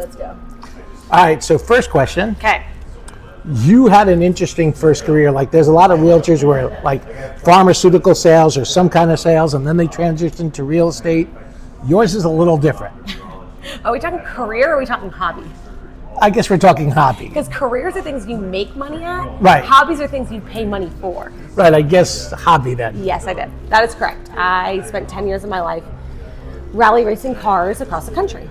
Let's go. All right, so first question. Okay. You had an interesting first career. Like, there's a lot of realtors where, like, pharmaceutical sales or some kind of sales, and then they transition to real estate. Yours is a little different. Are we talking career or are we talking hobby? I guess we're talking hobby. Because careers are things you make money at. Right. Hobbies are things you pay money for. Right, I guess hobby then. Yes, I did. That is correct. I spent 10 years of my life rally racing cars across the country.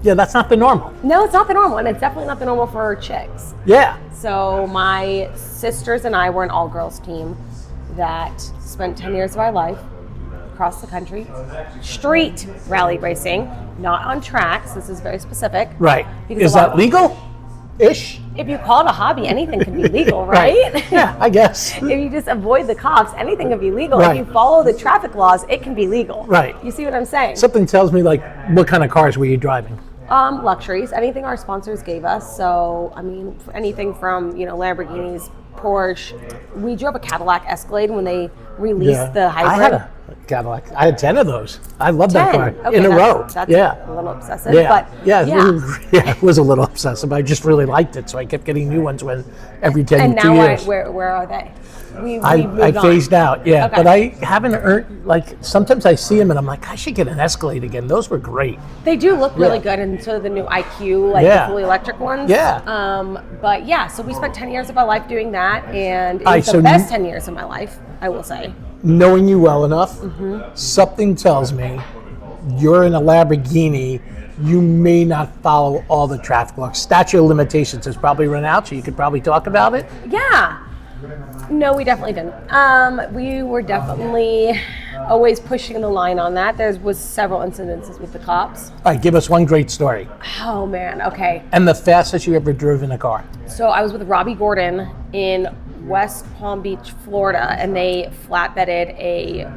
Yeah, that's not the normal. No, it's not the normal, and it's definitely not the normal for chicks. Yeah. So my sisters and I were an all-girls team that spent 10 years of our life across the country, street rally racing, not on tracks. This is very specific. Right. Because Is that legal-ish? If you call it a hobby, anything can be legal, right? Yeah, I guess. If you just avoid the cops, anything can be legal. Right. If you follow the traffic laws, it can be legal. Right. You see what I'm saying? Something tells me, like, what kind of cars were you driving? Luxuries, anything our sponsors gave us. So, I mean, anything from, Lamborghinis, Porsche. We drove a Cadillac Escalade when they released the hybrid. I had a Cadillac. I had 10 of those. I love that car. Okay, in a row. That's yeah. a little obsessive. Yeah. But It was a little obsessive. I just really liked it, so I kept getting new ones every 10 and now years. Where are they? I phased out, yeah. Okay. But I haven't earned, like, sometimes I see them and I'm like, I should get an Escalade again. Those were great. They do look really good, and so the new IQ, like the fully electric ones. Yeah. But yeah, so we spent 10 years of our life doing that, and it All was right, the best 10 years of my life, I will say. Knowing you well enough, something tells me you're in a Lamborghini, you may not follow all the traffic laws. Statute of limitations has probably run out, so you could probably talk about it. Yeah. No, we definitely didn't. We were definitely always pushing the line on that. There was several incidences with the cops. All right, give us one great story. Oh, man. Okay. And the fastest you ever drove in a car. So I was with Robbie Gordon in West Palm Beach, Florida, and they flatbedded a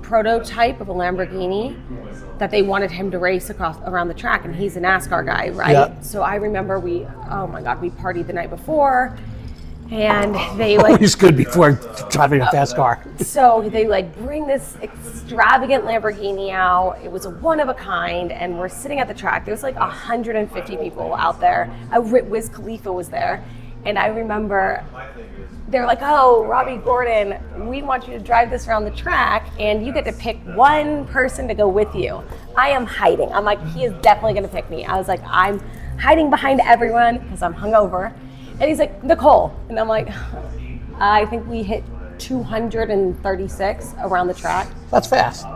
prototype of a Lamborghini that they wanted him to race around the track, and he's a NASCAR guy, right? Yeah. So I remember we partied the night before, and they Always good before driving a fast car. So they bring this extravagant Lamborghini out. It was a one of a kind, and we're sitting at the track. There's 150 people out there. Wiz Khalifa was there, and I remember they're like, "Oh, Robbie Gordon, we want you to drive this around the track, and you get to pick one person to go with you." I am hiding. I'm like, he is definitely going to pick me. I was like, I'm hiding behind everyone because I'm hungover. And he's like, Nicole. And I'm like, I think we hit 236 around the track. That's fast.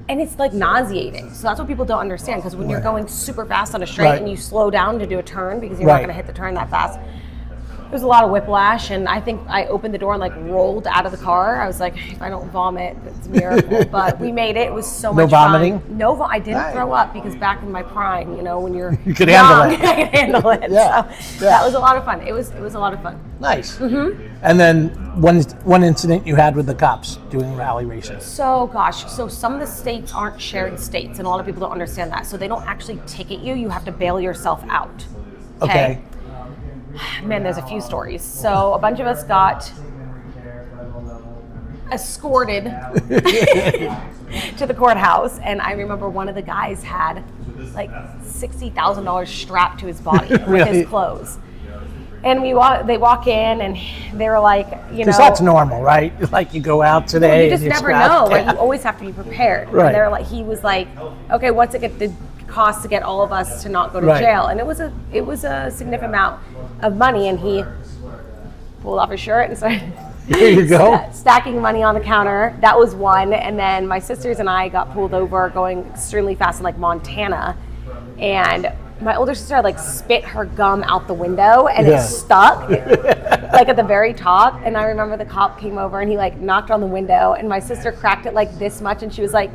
And it's nauseating. So that's what people don't understand, because when you're going super fast on a straight and you slow down to do a turn because you're not going to hit the turn that fast, there's a lot of whiplash. And I think I opened the door and rolled out of the car. I was like, if I don't vomit, it's a miracle. But we made it. It was so much vomiting? fun. I didn't throw up, because back in my prime, when you're you could young, handle it. I could handle it. Yeah. So that was a lot of fun. It was a lot of fun. Nice. And then one incident you had with the cops doing rally racing. So some of the states aren't shared states, and a lot of people don't understand that. So they don't actually ticket you. You have to bail yourself out. Okay. Man, there's a few stories. So a bunch of us got escorted to the courthouse, and I remember one of the guys had $60,000 strapped to his body with his clothes. And they walk in, and they were like, because that's normal, right? You go out today. Well, you just and never know. You always have to be prepared. Right. And they're he was like, okay, what's it the cost to get all of us to not go to jail? And it was a significant amount of money. And he pulled off his shirt and started here you go. stacking money on the counter. That was one. And then my sisters and I got pulled over going extremely fast in Montana, and my older sister spit her gum out the window, and it stuck at the very top. And I remember the cop came over, and he knocked on the window, and my sister cracked it this much, and she was like,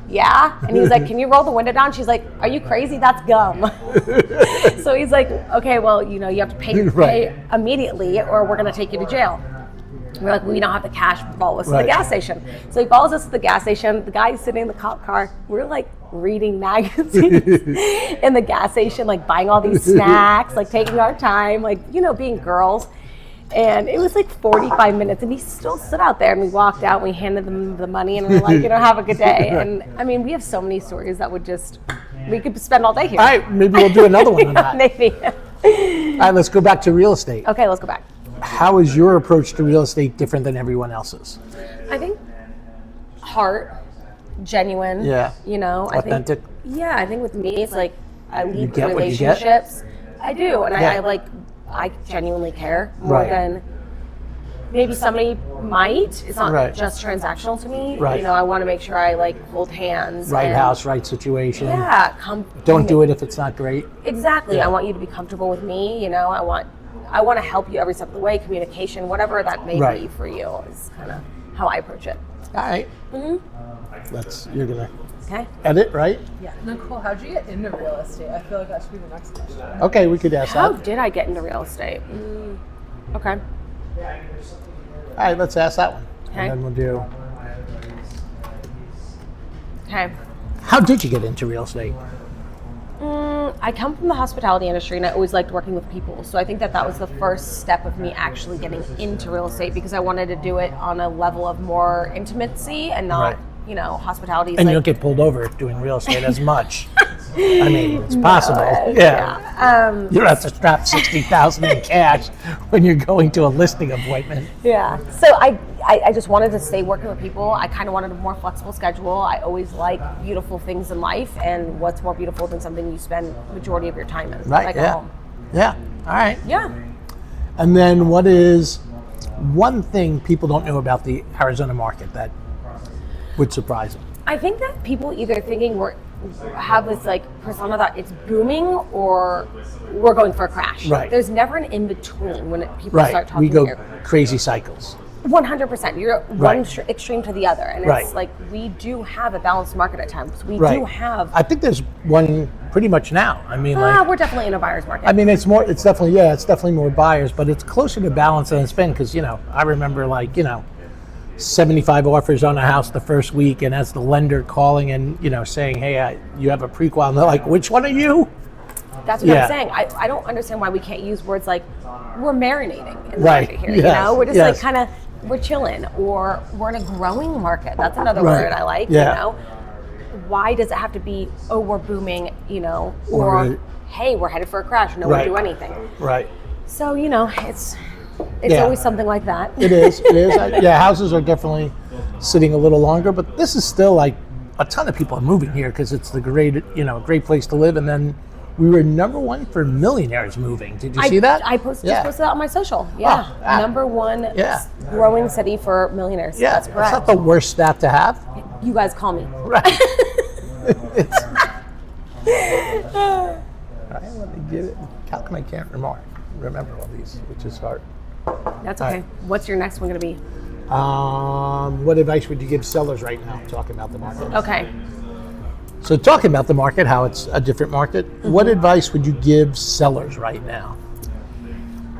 yeah. And he was like, can you roll the window down? She's like, are you crazy? That's gum. So he's like, okay, well, you have to pay immediately, or we're going to take you to jail. We're like, we don't have the cash, follow us to the gas station. So he follows us to the gas station. The guy's sitting in the cop car. We're reading magazines in the gas station, buying all these snacks, taking our time, being girls. And it was 45 minutes, and he still stood out there, and we walked out, and we handed them the money, and we're like, have a good day. And I mean, we have so many stories that would just We could spend all day here. All right, maybe we'll do another one on that. Maybe. All right, let's go back to real estate. Okay, let's go back. How is your approach to real estate different than everyone else's? I think heart, genuine. Yeah. You know, Authentic. I think with me, it's like I lead get what you get? relationships. I do, and Yeah. I genuinely care more Right. than maybe somebody might. It's not Right. just transactional to me. Right. You know, I want to make sure I like hold hands. Right and, house, right situation. Yeah. Don't do it if it's not great. Exactly. Yeah. I want you to be comfortable with me. You know, I want to help you every step of the way. Communication, whatever that may Right. be for you, is kind of how I approach it. All right. Mm-hmm. You're gonna Okay. edit, right? Yeah. Nicole, how'd you get into real estate? I feel like that should be the next question. Okay, we could ask How that. did I get into real estate? Okay. All right, let's ask that one. Okay. And then we'll do, Okay. how did you get into real estate? I come from the hospitality industry, and I always liked working with people. So I think that was the first step of me actually getting into real estate, because I wanted to do it on a level of more intimacy and not, Right. you know, hospitality. Is And like, you don't get pulled over doing real estate as much. I mean, it's possible. Yeah. You don't have to strap $60,000 in cash when you're going to a listing appointment. Yeah. So I just wanted to stay working with people. I kind of wanted a more flexible schedule. I always like beautiful things in life, and what's more beautiful than something you spend majority of your time in? Right, like yeah. at home. Yeah. All right. Yeah. And then what is one thing people don't know about the Arizona market that would surprise them? I think that people either thinking have this like persona that it's booming or we're going for a crash. Right. There's never an in between when people Right. start talking. We go here. crazy cycles. 100%. You're one Right. extreme to the other, and Right. it's like we do have a balanced market at times. We Right. do have. I think there's one pretty much now. I mean, like, We're definitely in a buyer's market. I mean, it's definitely more buyers, but it's closer to balance than it's been, because, you know, I remember, like, you know, 75 offers on a house the first week, and as the lender calling and, you know, saying, hey, you have a prequal, and they're like, which one are you? That's what Yeah. I'm saying. I don't understand why we can't use words like we're marinating in the Right. market here. Yes. You know, we're just Yes. like kind of we're chilling, or we're in a growing market. That's another Right. word I like. Yeah. You know, why does it have to be we're booming? You know, Or- or hey, we're headed for a crash. No one Right. do anything. Right. So you know, it's Yeah. always something like that. It is. Yeah, houses are definitely sitting a little longer, but this is still like a ton of people are moving here because it's the great place to live. And then we were #1 for millionaires moving. Did you see that? I just Yeah. posted that on my social. Yeah, ah. #1 Yeah. growing city for millionaires. Yeah, That's correct. not the worst stat to have. You guys call me. Right. It's, all right, let me get it. How come I can't remember all these, which is hard. That's All okay. right. What's your next one going to be? What advice would you give sellers right now talking about the market? Okay. So talking about the market, how it's a different market, what advice would you give sellers right now?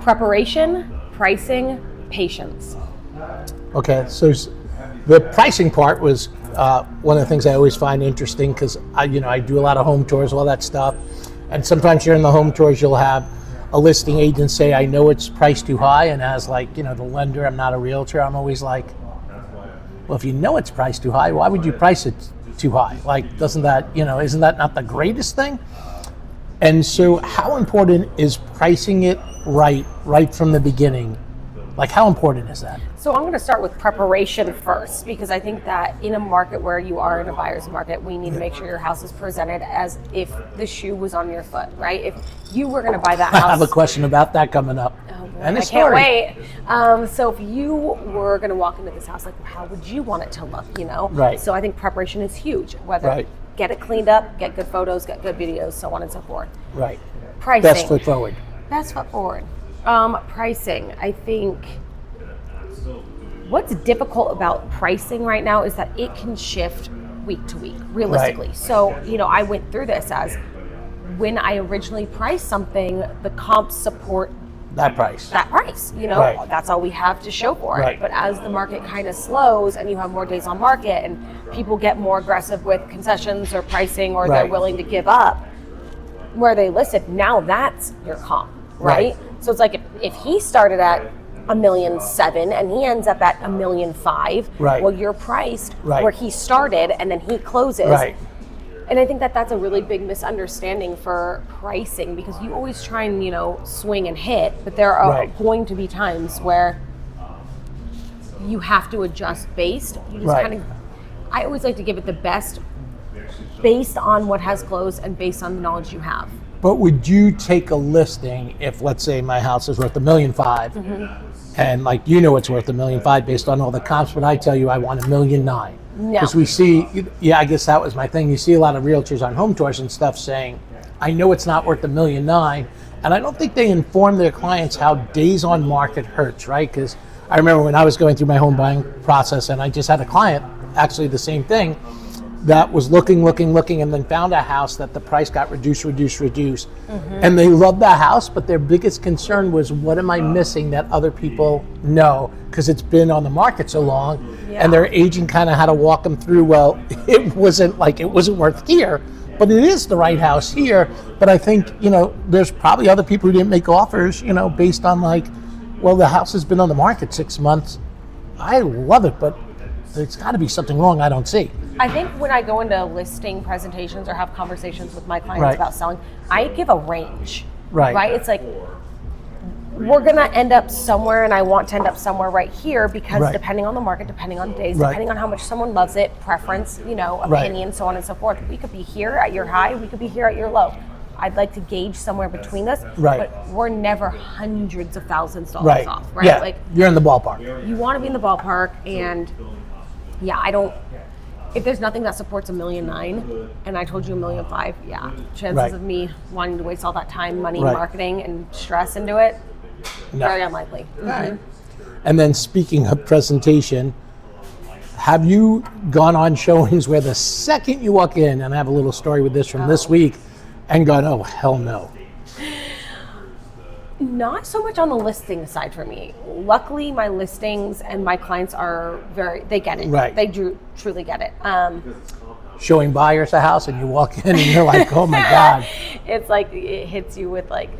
Preparation, pricing, patience. Okay, so the pricing part was one of the things I always find interesting, because I do a lot of home tours, all that stuff, and sometimes during the home tours you'll have a listing agent say, I know it's priced too high, and as the lender, I'm not a realtor, I'm always like, well, if you know it's priced too high, why would you price it too high? Like, isn't that not the greatest thing? And so how important is pricing it right from the beginning? Like, how important is that? So I'm going to start with preparation first, because I think that in a market where you are in a buyer's market, we need to make sure your house is presented as if the shoe was on your foot, right? If you were going to buy that house. I have a question about that coming up. Oh boy, And a I story. can't wait. So if you were going to walk into this house, like, how would you want it to look, you know? Right. So I think preparation is huge. Whether Right. get it cleaned up, get good photos, get good videos, so on and so forth. Right. Pricing. Best foot forward. Best foot forward. Pricing. I think what's difficult about pricing right now is that it can shift week to week, realistically. Right. So, I went through this as when I originally priced something, the comps support That price. that price. Right. That's all we have to show for Right. it. But as the market kind of slows and you have more days on market and people get more aggressive with concessions or pricing, or they're Right. willing to give up where they listed, now that's your comp, right? Right. So it's like if he started at $1,700,000 and he ends up at $1,500,000, Right. well, you're priced Right. where he started and then he closes. Right. And I think that that's a really big misunderstanding for pricing, because you always try and, swing and hit, but there are going to be times where you have to adjust based. You just kind of, I always like to give it the best based on what has closed and based on the knowledge you have. But would you take a listing if, let's say, my house is worth $1.5 million, and like it's worth $1.5 million based on all the comps, but I tell you I want $1.9 million? No. Because we see, I guess that was my thing. You see a lot of realtors on home tours and stuff saying, I know it's not worth $1.9 million, and I don't think they inform their clients how days on market hurts, right? Because I remember when I was going through my home buying process, and I just had a client, actually the same thing, that was looking, and then found a house that the price got reduced. And they loved that house, but their biggest concern was, what am I missing that other people know? Because it's been on the market so long, and their agent kind of had to walk them through, well, it wasn't worth here, but it is the right house here. But I think, there's probably other people who didn't make offers, based on the house has been on the market 6 months. I love it, but there's got to be something wrong I don't see. I think when I go into listing presentations or have conversations with my clients about selling, I give a range. Right? It's like, we're going to end up somewhere, and I want to end up somewhere right here, because depending on the market, depending on days, depending on how much someone loves it, preference, opinion, so on and so forth. We could be here at your high, we could be here at your low. I'd like to gauge somewhere between us, but we're never hundreds of thousands of dollars off, right? Yeah, you're in the ballpark. You want to be in the ballpark, and if there's nothing that supports $1.9 million, and I told you $1.5 million, chances of me wanting to waste all that time, money, marketing, and stress into it, very unlikely. Right. And then speaking of presentation, have you gone on showings where the second you walk in, and I have a little story with this from this week, and gone, oh, hell no? Not so much on the listing side for me. Luckily, my listings and my clients are they get it. Right. They truly get it. Showing buyers a house, and you walk in and you're like, oh my God. It's like it hits you with like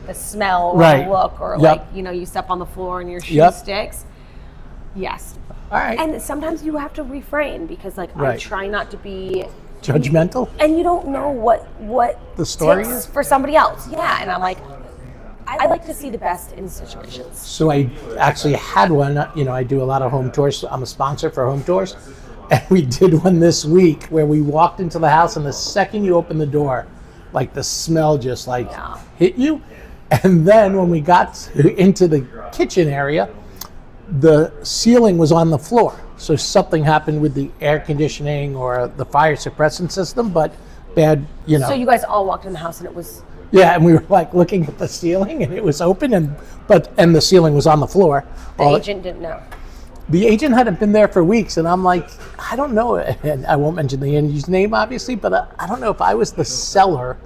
the smell or the look, or like, you step on the floor and your shoe sticks. Yes. All right. And sometimes you have to refrain, because I try not to be judgmental. And you don't know what the story is for somebody else. Yeah. And I'm like, I like to see the best in situations. So I actually had one, I do a lot of home tours. I'm a sponsor for home tours. And we did one this week where we walked into the house, and the second you open the door, like the smell just hit you. And then when we got into the kitchen area, the ceiling was on the floor. So something happened with the air conditioning or the fire suppressant system, but bad, So you guys all walked in the house and it was... Yeah, and we were like looking at the ceiling, and it was open, and the ceiling was on the floor. The agent didn't know. The agent hadn't been there for weeks, and I'm like, I don't know, and I won't mention the end user's name, obviously, but I don't know if I was the seller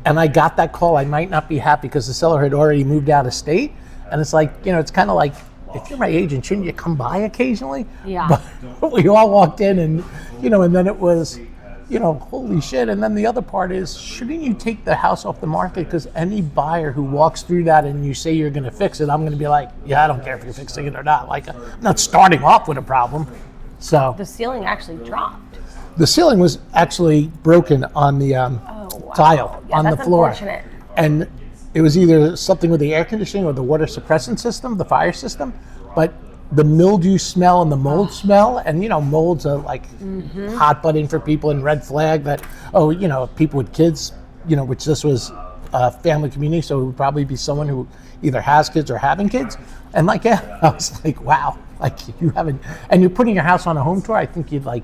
and I got that call, I might not be happy, because the seller had already moved out of state, and it's like, it's kind of like, if you're my agent, shouldn't you come by occasionally? Yeah. But we all walked in, and and then it was, holy shit. And then the other part is, shouldn't you take the house off the market? Because any buyer who walks through that and you say you're going to fix it, I'm going to be like, yeah, I don't care if you're fixing it or not. Like, I'm not starting off with a problem. So the ceiling actually dropped. The ceiling was actually broken on the tile on the floor. Unfortunate. And it was either something with the air conditioning or the water suppressant system, the fire system. But the mildew smell and the mold smell, and molds are like hot button for people, and red flag that, people with kids, which this was a family community, so it would probably be someone who either has kids or having kids. And I was like, wow, like you haven't, and you're putting your house on a home tour, I think you'd like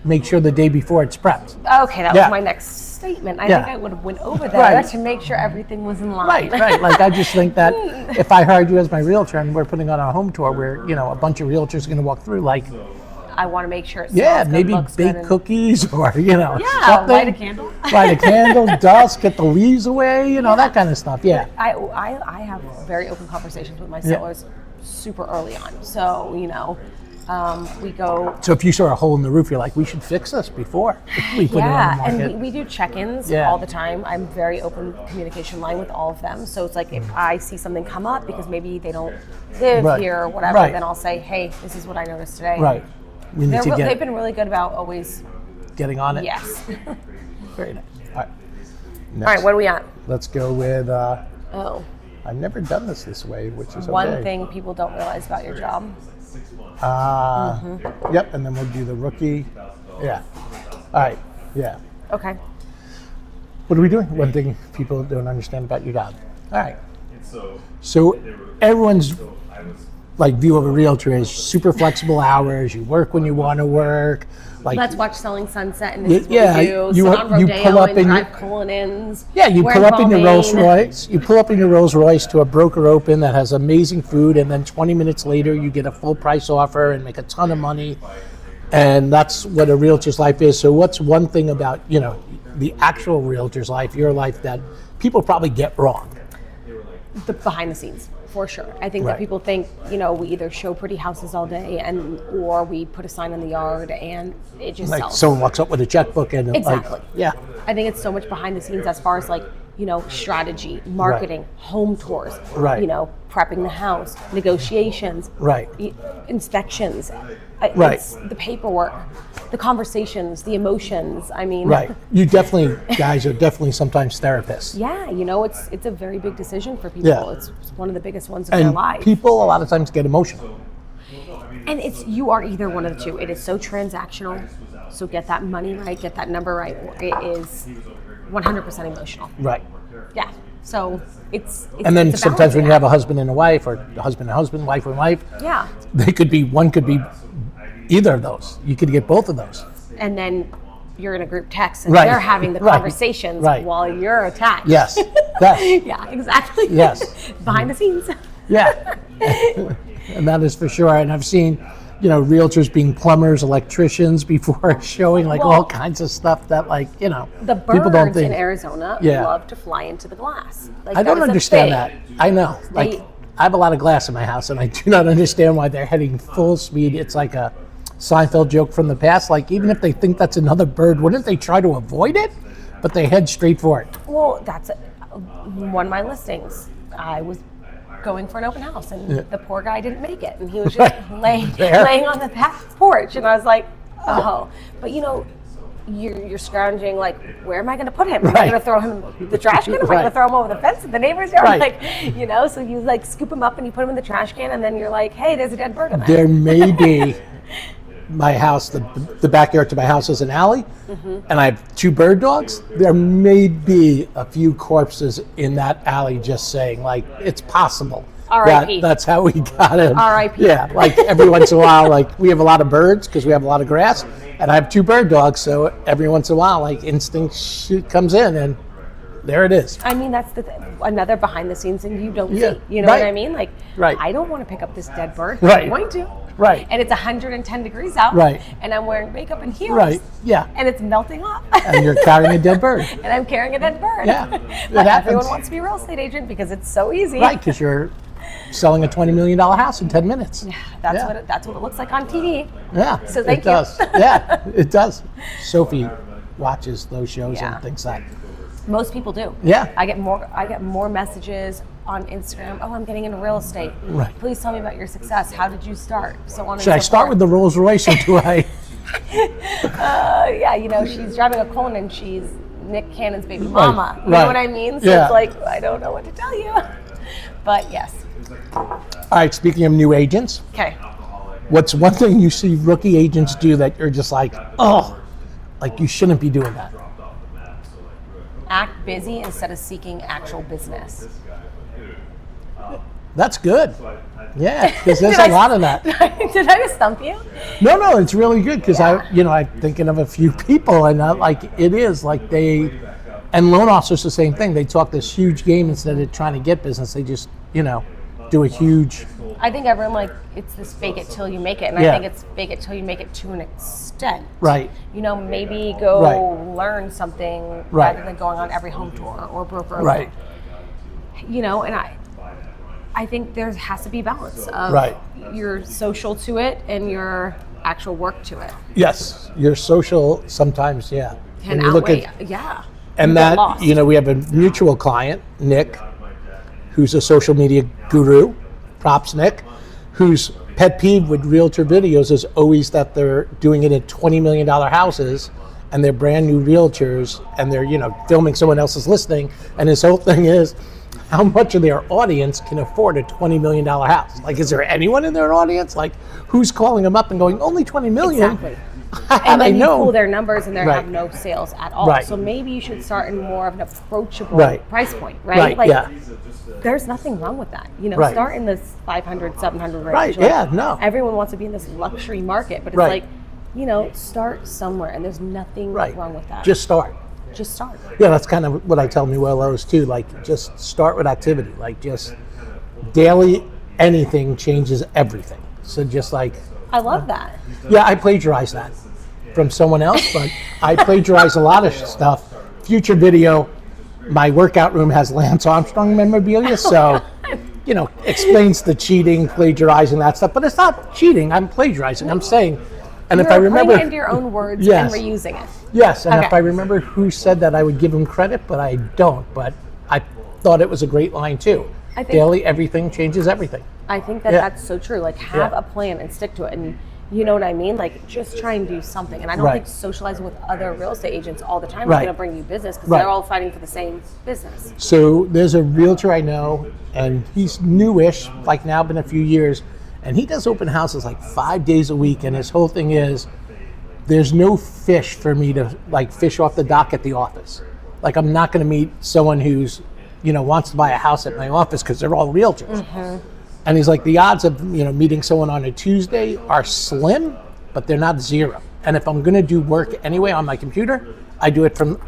make sure the day before it's prepped. Okay, that was my next statement. I think I would have went over there to make sure everything was in line. Right. Like, I just think that if I hired you as my realtor and we're putting on a home tour where, a bunch of realtors are going to walk through, like, I want to make sure it smells good, maybe looks bake good, cookies or, something. Light a candle. Light a candle, dust, get the leaves away, that kind of stuff. Yeah. I have very open conversations with my sellers super early on. So, we go. So if you saw a hole in the roof, you're like, we should fix this before we put it on the market. And we do check-ins all the time. I'm very open communication line with all of them. So it's like, if I see something come up because maybe they don't live here or whatever, then I'll say, hey, this is what I noticed today. Right. We need to they've been really good about always getting on it? Yes. Very nice. All right. All right, what are we at? Let's go with, Oh, I've never done this way, which is one okay. thing people don't realize about your job. Yep, and then we'll do the rookie. Yeah. All right. Yeah. Okay. What are we doing? One thing people don't understand about your job. All right. So everyone's like view of a realtor is super flexible hours. You work when you want to work. Like Let's watch Selling Sunset and this is what yeah, we do. you Sit on you Rodeo pull up and in drive your, Cullinans. yeah, you wear pull up in your Rolls Balmain. Royce. You pull up in your Rolls Royce to a broker open that has amazing food, and then 20 minutes later you get a full price offer and make a ton of money. And that's what a realtor's life is. So what's one thing about, you know, the actual realtor's life, your life, that people probably get wrong? The behind the scenes, for sure. I think Right. that people think, you know, we either show pretty houses all day or we put a sign in the yard and it just Like sells. someone walks up with a checkbook and Exactly. like, yeah, I think it's so much behind the scenes as far as like, you know, strategy, marketing, home tours, Right. you know, prepping the house, negotiations, right. inspections, Right. it's the paperwork, the conversations, the emotions. I mean, Right. You definitely, guys are definitely sometimes therapists. yeah, you know, it's a very big decision for people. Yeah. It's one of the biggest ones of their And life. people a lot of times get emotional. And you are either one of the two. It is so transactional. So get that money right, get that number right. Or it is 100% emotional. Right. Yeah. So it's And then it's a sometimes when you have balancing a husband and a wife, or a husband and husband, wife and wife, act. Yeah. one could be either of those. You could get both of those. And then you're in a group text and Right. they're having the Right. conversations Right. while you're attached. Yes. Yes. Yeah, exactly. Yes. Behind the scenes. Yeah. And that is for sure. And I've seen, you know, realtors being plumbers, electricians before showing like all Well, kinds of stuff that, like, you know, The people don't birds think. in Arizona Yeah. love to fly into the glass. Like, I that don't is a understand thing. that. I know. Like, They- I have a lot of glass in my house, and I do not understand why they're heading full speed. It's like a Seinfeld joke from the past. Like, even if they think that's another bird, wouldn't they try to avoid it? But they head straight for it. Well, that's one of my listings. I was going for an open house, and Yeah. the poor guy didn't make it, and he was just laying There. on the back porch, and I was like, oh. But you know, you're scrounging like, where am I going to put him? Am I Right. going to throw him in the trash can? Am I Right. going to throw him over the fence in the neighbor's yard? Right. Like, you know, so you like scoop him up and you put him in the trash can, and then you're like, hey, there's a dead bird in there. There may be my house, the backyard to my house is an alley, and I have 2 bird dogs. There may be a few corpses in that alley, just saying, like, it's possible. R.I.P.. That's how we got him. R.I.P.. Yeah, like every once in a while, like we have a lot of birds because we have a lot of grass, and I have 2 bird dogs, so every once in a while, like instinct comes in, and there it is. I mean, that's another behind the scenes thing you don't Yeah, see. You know right. what I mean? Like, Right. I don't want to pick up this dead bird. Right. I'm going to. Right. And it's 110 degrees out. Right. And I'm wearing makeup and heels. Right. Yeah. And it's melting off. And you're carrying a dead bird. And I'm carrying a dead bird. Yeah, But it everyone happens. wants to be a real estate agent because it's so easy. Right, because you're selling a $20 million house in 10 minutes. That's Yeah. that's what it looks like on TV. Yeah, So thank it you. does. Yeah, it does. Sophie watches those shows Yeah. and thinks that. Most people do. Yeah. I get more messages on Instagram. Oh, I'm getting into real estate. Right. Please tell me about your success. How did you start? So on and Should I so start forth. with the Rolls Royce or do I? Yeah, you know, she's driving a Cullinan and she's Nick Cannon's baby mama. You right. know what I mean? So Yeah. it's like, I don't know what to tell you. But yes. All right, speaking of new agents, Okay. what's one thing you see rookie agents do that you're just like, oh, like you shouldn't be doing that? Act busy instead of seeking actual business. That's good. Yeah, because there's Did a I- lot of that. Did I just stump you? No, it's really good because Yeah. I'm thinking of a few people and like it is like and loan officers the same thing. They talk this huge game instead of trying to get business. They just, do a huge, I think everyone like it's this fake it till you make it, and Yeah. I think it's fake it till you make it to an extent. right, You know, maybe go Right. learn something Right. rather than going on every home tour or broker. right, You know, and I think there has to be balance of Right. your social to it and your actual work to it. yes. Your social sometimes, yeah. Can When you look outweigh, at, yeah. and You get that, lost. we have a mutual client, Nick, who's a social media guru, props Nick, whose pet peeve with realtor videos is always that they're doing it at $20 million houses and they're brand new realtors, and they're filming someone else's listing, and his whole thing is how much of their audience can afford a $20 million house. Like, is there anyone in their audience? Like, who's calling them up and going, only 20 million? Exactly. How And they then you know? pull their numbers and they Right. have no sales at all. Right. So maybe you should start in more of an approachable Right. price point, right? Right, Like, yeah. there's nothing wrong with that. Right. Start in this 500, 700 range. Right, Like, yeah, no. Everyone wants to be in this luxury market, but it's Right. like, start somewhere, and there's nothing Right. wrong with that. Just start. Just start. Yeah, that's kind of what I tell new LOs too. Like, just start with activity. Like, just daily anything changes everything. So just like, I love that. yeah, I plagiarized that from someone else, but I plagiarize a lot of stuff. Future video, my workout room has Lance Armstrong memorabilia, so explains the cheating, plagiarizing that stuff. But it's not cheating. I'm plagiarizing. I'm saying, and if I You're remember, putting it into your own words Yes. and reusing it. yes, and if Okay. I remember who said that, I would give him credit, but I don't. But I thought it was a great line too. I think- Daily, everything changes everything. I think that Yeah. that's so true. Like, have Yeah. a plan and stick to it. And you know what I mean? Like, just try and do something. And I don't Right. think socializing with other real estate agents all the time Right. is going to bring you business because Right. they're all fighting for the same business. So there's a realtor I know, and he's newish, like now been a few years, and he does open houses like 5 days a week. And his whole thing is, there's no fish for me to like fish off the dock at the office. Like, I'm not going to meet someone who's, wants to buy a house at my office because they're all realtors. And he's like, the odds of meeting someone on a Tuesday are slim, but they're not zero. And if I'm going to do work anyway on my computer, I do it from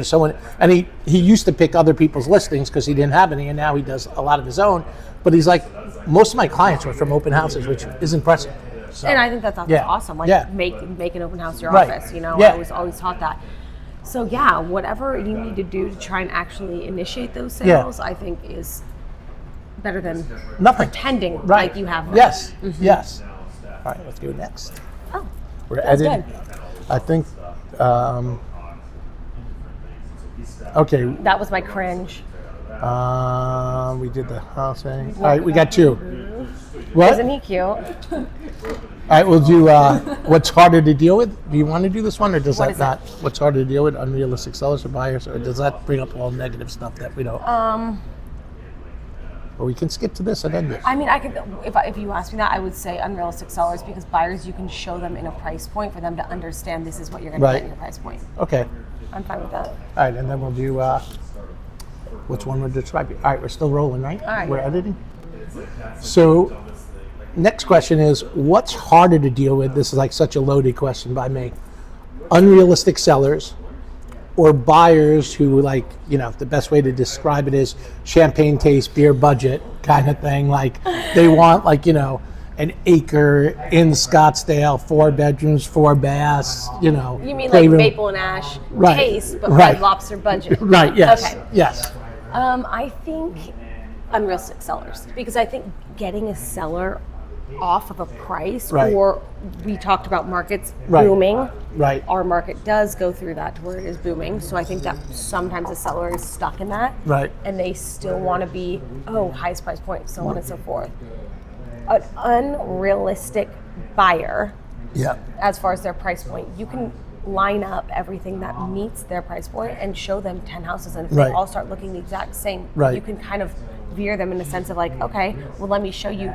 someone. And he used to pick other people's listings because he didn't have any, and now he does a lot of his own. But he's like, most of my clients were from open houses, which is impressive. So, And I think that's yeah. awesome. Like, Yeah. make an open house your Right. office. Yeah. I was always taught that. So yeah, whatever you need to do to try and actually initiate those sales, I think is better than Nothing. pretending Right. like you have them. Yes. Yes. All right, let's go next. Oh, We're that's editing. good. I think. Okay. That was my cringe. We did the housing. All right, we got two. What? Isn't he cute? All right, we'll do what's harder to deal with. Do you want to do this one, or does What that is not? What's harder to deal with? Unrealistic sellers or buyers, or does that bring up all negative stuff that we don't? Or we can skip to this and then this. I mean, I could, if you asked me that, I would say unrealistic sellers, because buyers, you can show them in a price point for them to understand this is what you're going to Right. get in your price point. Okay. I'm fine with that. All right, and then we'll do which one would describe you. All right, we're still rolling, right? All right. We're editing. So, next question is, what's harder to deal with? This is like such a loaded question by me. Unrealistic sellers or buyers who, like, the best way to describe it is champagne taste, beer budget kind of thing. Like, they want, like, an acre in Scottsdale, 4 bedrooms, 4 baths, You mean playroom. like Maple and Ash Right. taste, but Right. Red Lobster budget? Right, yes, Okay. yes. I think unrealistic sellers, because I think getting a seller off of a price, Right. or we talked about markets Right. booming. Right. Our market does go through that to where it is booming. So I think that sometimes a seller is stuck in that. Right. And they still want to be, highest price point, so on and so forth. An unrealistic buyer, Yeah. as far as their price point, you can line up everything that meets their price point and show them 10 houses, and if Right. they all start looking the exact same, Right. you can kind of veer them in the sense of like, okay, well, let me show you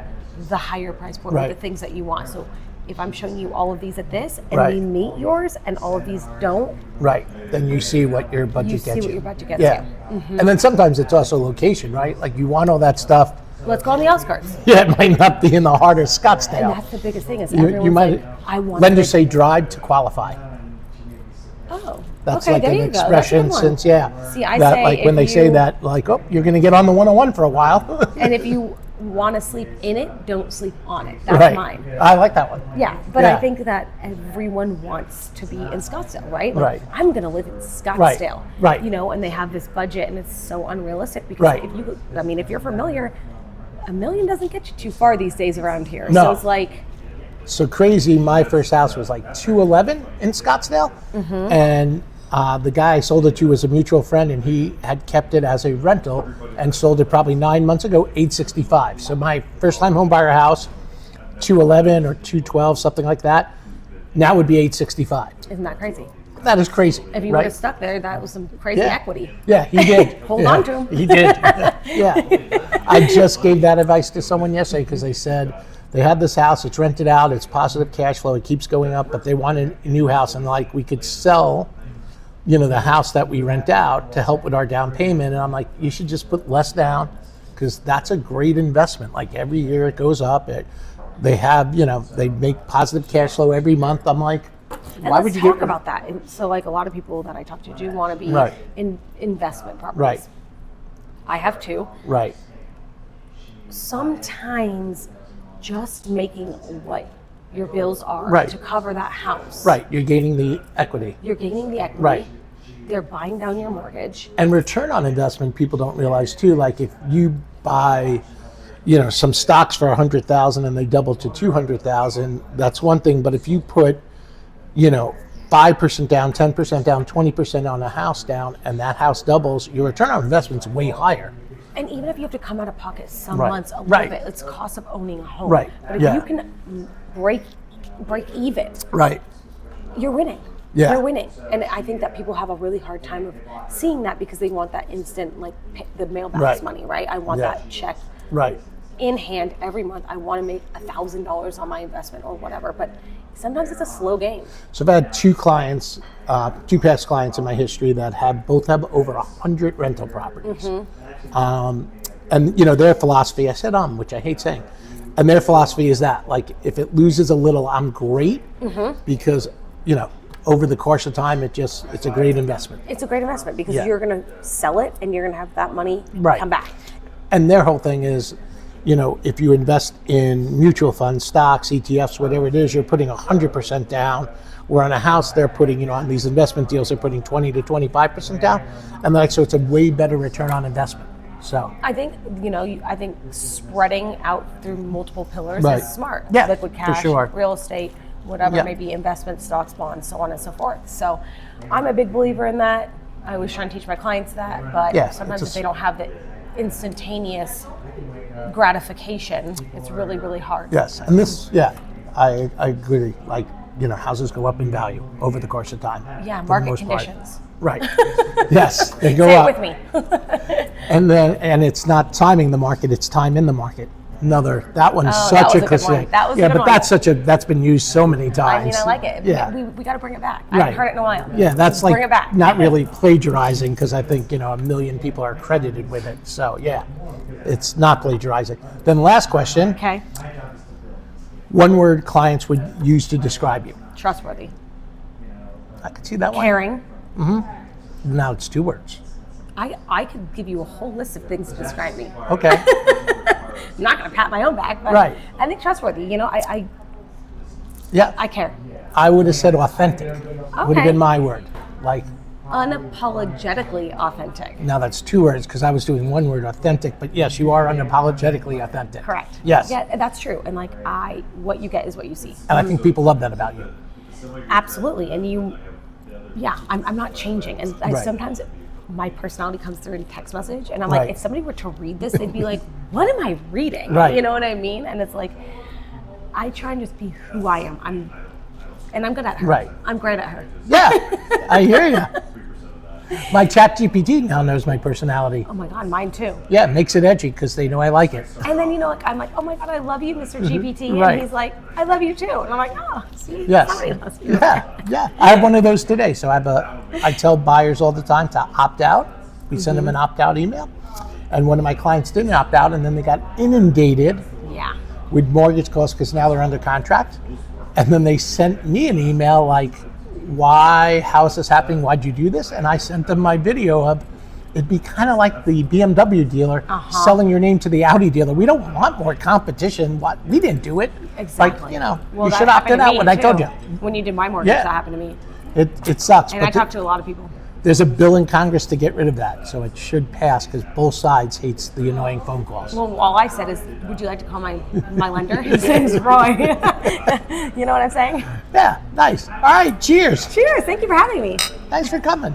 the higher price point Right. with the things that you want. So if I'm showing you all of these at this and Right. they meet yours and all of these don't, Right. Then you see what your budget you gets see you. what your budget gets Yeah. you. And then sometimes it's also location, right? Like, you want all that stuff. Let's go on the outskirts. Yeah, it might not be in the heart of Scottsdale. And that's the biggest thing is You everyone's might, like, I want lenders say drive to qualify. oh, That's okay, like there an you go. That's a expression good one. since, yeah. See, I that, say like, when if they say you- that, like, oh, you're going to get on the 101 for a while. And if you want to sleep in it, don't sleep on it. That's right. mine. I like that one. Yeah, but Yeah. I think that everyone wants to be in Scottsdale, right? Like, Right. I'm going to live in Scottsdale. Right. And they have this budget, and it's so unrealistic because Right. if you're familiar, $1 million doesn't get you too far these days around here. No. So it's like, So crazy, my first house was like 211 in Scottsdale. Mm-hmm. And the guy I sold it to was a mutual friend, and he had kept it as a rental and sold it probably 9 months ago, 865. So my first time home buyer house, 211 or 212, something like that, now would be 865. isn't that crazy? That is crazy. If you right? would have stuck there, that was some crazy equity. Yeah, he did. Hold on to him. He did. Yeah. I just gave that advice to someone yesterday because they said they had this house, it's rented out, it's positive cash flow, it keeps going up, but they want a new house, and like we could sell, the house that we rent out to help with our down payment. And I'm like, you should just put less down because that's a great investment. Like every year it goes up. They have, they make positive cash flow every month. I'm like, and why let's would you talk get about that? And so like a lot of people that I talk to do want to be Right. in investment properties. Right. I have two. Right. Sometimes just making what your bills are Right. to cover that house. Right. You're gaining the equity. You're gaining the equity. Right. They're buying down your mortgage. And return on investment, people don't realize too, like if you buy, some stocks for 100,000 and they double to 200,000, that's one thing. But if you put, 5% down, 10% down, 20% on a house down, and that house doubles, your return on investment's way higher. And even if you have to come out of pocket some Right. months a little Right. bit, it's cost of owning a home. Right. But if Yeah. you can break even, Right. you're winning. Yeah. You're winning. And I think that people have a really hard time of seeing that because they want that instant, like the mailbox Right. money, right? I want Yeah. that check Right. in hand every month. I want to make $1,000 on my investment or whatever. But sometimes it's a slow game. So I've had two clients, two past clients in my history that both have over 100 rental properties. And their philosophy, I said which I hate saying, and their philosophy is that like if it loses a little, I'm great because over the course of time it's a great investment. It's a great investment because Yeah. you're going to sell it and you're going to have that money Right. come back. And their whole thing is, if you invest in mutual funds, stocks, ETFs, whatever it is, you're putting 100% down. Where on a house, they're putting, on these investment deals, they're putting 20 to 25% down. And so it's a way better return on investment. So I think, I think spreading out through multiple pillars Right. is smart. Yeah, Liquid for cash, sure. real estate, whatever, Yeah. maybe investment, stocks, bonds, so on and so forth. So I'm a big believer in that. I always try and teach my clients that, but Yeah, sometimes it's if they don't have the instantaneous gratification, it's really, really hard. yes, and I agree. Like, houses go up in value over the course of time. Yeah, for the market most part. conditions. Right. Yes, they go Say up. it with me. And it's not timing the market; it's time in the market. That one's Oh, such that was a a good cliche. one. That was a yeah, good but one. that's been used so many I times. mean, I like it. Yeah. We got to bring it back. I Right. haven't heard it in a while. Yeah, that's Bring like it back. not really plagiarizing because I think a million people are credited with it. So yeah, it's not plagiarizing. Then the last question: Okay. one word clients would use to describe you. Trustworthy. I could see that one. Caring. Now it's 2 words. I could give you a whole list of things to describe me. Okay. I'm not going to pat my own back, but Right. I think trustworthy. I Yeah. care. I would have said authentic. Would have Okay. been my word. Like Unapologetically authentic. now that's 2 words because I was doing 1 word, authentic. But yes, you are unapologetically authentic. Correct. Yes. Yeah, that's true. And like what you get is what you see. And I think people love that about you. Absolutely. And I'm not changing. And Right. sometimes my personality comes through in text message, and I'm Right. like, if somebody were to read this, they'd be like, "What am I reading?" Right. You know what I mean? And it's like, I try and just be who I am. I'm good at her. Right. I'm great at her. Yeah, I hear you. My ChatGPT now knows my personality. Oh my God, mine too. Yeah, it makes it edgy because they know I like it. And then I'm like, oh my God, I love you, Mr. GPT, Right. and he's like, I love you too, and I'm like, oh, see, Yes. somebody loves you. Yeah. I have one of those today. So I tell buyers all the time to opt out. We send them an opt-out email. And one of my clients didn't opt out, and then they got inundated Yeah. with mortgage costs because now they're under contract. And then they sent me an email like, how is this happening? Why'd you do this? And I sent them my video of, it'd be kind of like the BMW dealer selling your name to the Audi dealer. We don't want more competition. We didn't do it. Exactly. Like, Well, you that should opt happened it to out me, when I told too. you. When you did my mortgage, Yeah. that happened to me. It sucks. And but I talked to a lot of people. there's a bill in Congress to get rid of that. So it should pass because both sides hates the annoying phone calls. Well, all I said is, would you like to call my lender? His name's Roy. You know what I'm saying? Yeah, nice. All right, cheers. Cheers. Thank you for having me. Thanks for coming.